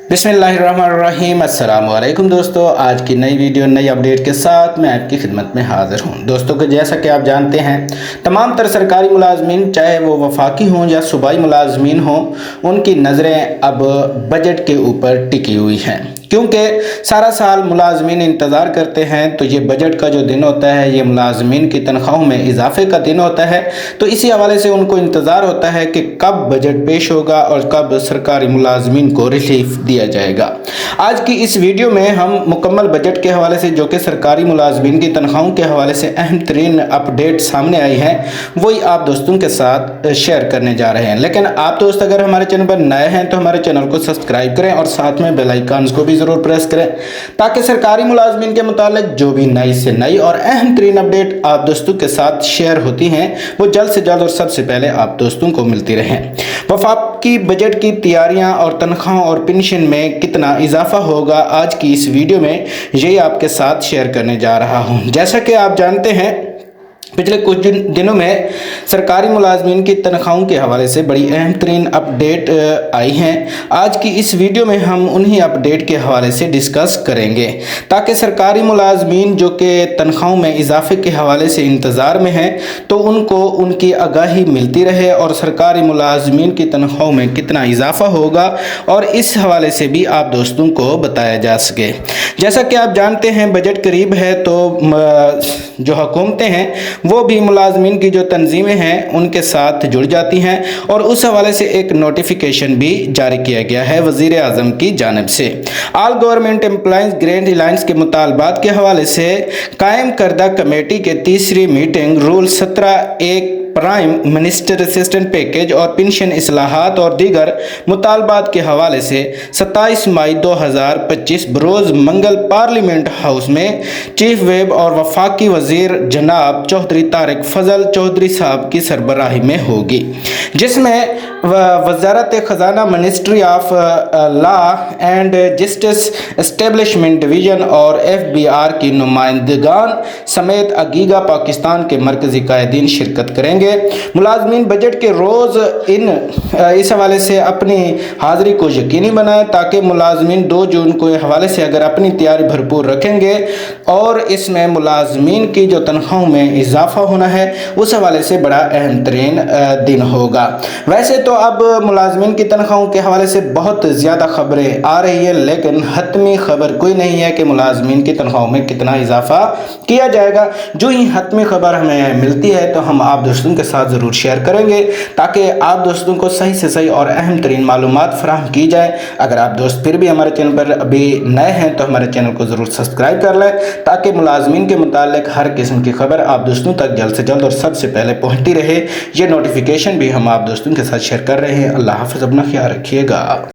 बिस्मिल्लाहिर्रहमानिर्रहीम। अस्सलाम वालेकुम दोस्तों, आज की नई वीडियो नई अपडेट के साथ मैं आपकी खिदमत में हाज़िर हूँ। दोस्तों को जैसा कि आप जानते हैं, तमाम तर सरकारी मुलाजमीन चाहे वो वफाकी हों या सूबाई मुलाजमीन हों, उनकी नज़रें अब बजट के ऊपर टिकी हुई हैं, क्योंकि सारा साल मुलाजमीन इंतज़ार करते हैं। तो ये बजट का जो दिन होता है, ये मुलाजमीन की तनख्वाहों में इजाफे का दिन होता है। तो इसी हवाले से उनको इंतज़ार होता है कि कब बजट पेश होगा और कब सरकारी मुलाजमीन को रिलीफ दिया जाएगा। आज की इस वीडियो में हम मुकम्मल बजट के हवाले से, जो कि सरकारी मुलाजमीन की तनख्वाहों के हवाले से अहम तरीन अपडेट सामने आई है, वही आप दोस्तों के साथ शेयर करने जा रहे हैं। लेकिन आप दोस्त अगर हमारे चैनल पर नए हैं तो हमारे चैनल को सब्सक्राइब करें और साथ में बेल आइकन को भी ज़रूर प्रेस करें, ताकि सरकारी मुलाजमीन के मुतालिक जो भी नई से नई और अहम तरीन अपडेट आप दोस्तों के साथ शेयर होती हैं, वो जल्द से जल्द और सबसे पहले आप दोस्तों को मिलती रहें। वफाकी बजट की तैयारियां और तनख्वाहों और पेंशन में कितना इजाफा होगा, आज की इस वीडियो में यही आपके साथ शेयर करने जा रहा हूं। जैसा कि आप जानते हैं, पिछले कुछ दिनों में सरकारी मुलाजमीन की तनख्वाहों के हवाले से बड़ी अहम तरीन अपडेट आई हैं। आज की इस वीडियो में हम उन्हीं अपडेट के हवाले से डिस्कस करेंगे, ताकि सरकारी मुलाजमीन जो कि तनख्वाहों में इजाफे के हवाले से इंतज़ार में हैं, तो उनको उनकी आगाही मिलती रहे और सरकारी मुलाजमीन की तनख्वाहों में कितना इजाफा होगा और इस हवाले से भी आप दोस्तों को बताया जा सके। जैसा कि आप जानते हैं, बजट करीब है, तो जो हुकूमतें हैं वो भी मुलाजमीन की जो तंजीमें हैं उनके साथ जुड़ जाती हैं, और उस हवाले से एक नोटिफिकेशन भी जारी किया गया है वज़ीर आज़म की जानिब से। All government employees grand alliance के मुतालबात के हवाले से कायम करदा कमेटी के तीसरी meeting rule 17(1) prime minister assistant package और पेंशन इस्लाहात और दीगर मुतालबात के हवाले से 27 मई 2025 बरोज़ मंगल पार्लियामेंट हाउस में चीफ वेब और वफाकी वज़ीर जनाब चौधरी तारिक फजल चौधरी साहब की सरबराही में होगी, जिसमें वज़ारत ख़जाना, ministry of law and justice, establishment division और FBI की नुमाइंदगान समेत अगीगा पाकिस्तान के मरकज़ी कायदीन शिरकत करेंगे। मुलाजमीन बजट के रोज़ इस हवाले से अपनी हाज़िरी को यकीनी बनाएं, ताकि मुलाजमीन 2 जून को हवाले से अगर अपनी तैयारी भरपूर रखेंगे और इसमें मुलाजमीन की जो तनख्वाहों में इजाफा होना है, उस हवाले से बड़ा अहम तरीन दिन होगा। वैसे तो अब मुलाजमीन की तनख्वाहों के हवाले से बहुत ज़्यादा खबरें आ रही है, लेकिन हतमी खबर कोई नहीं है कि मुलाजमीन की तनख्वाहों में कितना इजाफा किया जाएगा। जो ही हतमी खबर हमें मिलती है तो हम आप दोस्तों के साथ ज़रूर शेयर करेंगे, ताकि आप दोस्तों को सही से सही और अहम तरीन मालूमात फराहम की जाए। अगर आप दोस्त फिर भी हमारे चैनल पर अभी नए हैं तो हमारे चैनल को ज़रूर सब्सक्राइब कर लें, ताकि मुलाजमीन के मुतालिक हर किस्म की खबर आप दोस्तों तक जल्द से जल्द और सबसे पहले पहुँचती रहे। ये नोटिफिकेशन भी हम आप दोस्तों के साथ शेयर कर रहे हैं। अल्लाह हाफ़िज़, अपना ख्याल रखिएगा।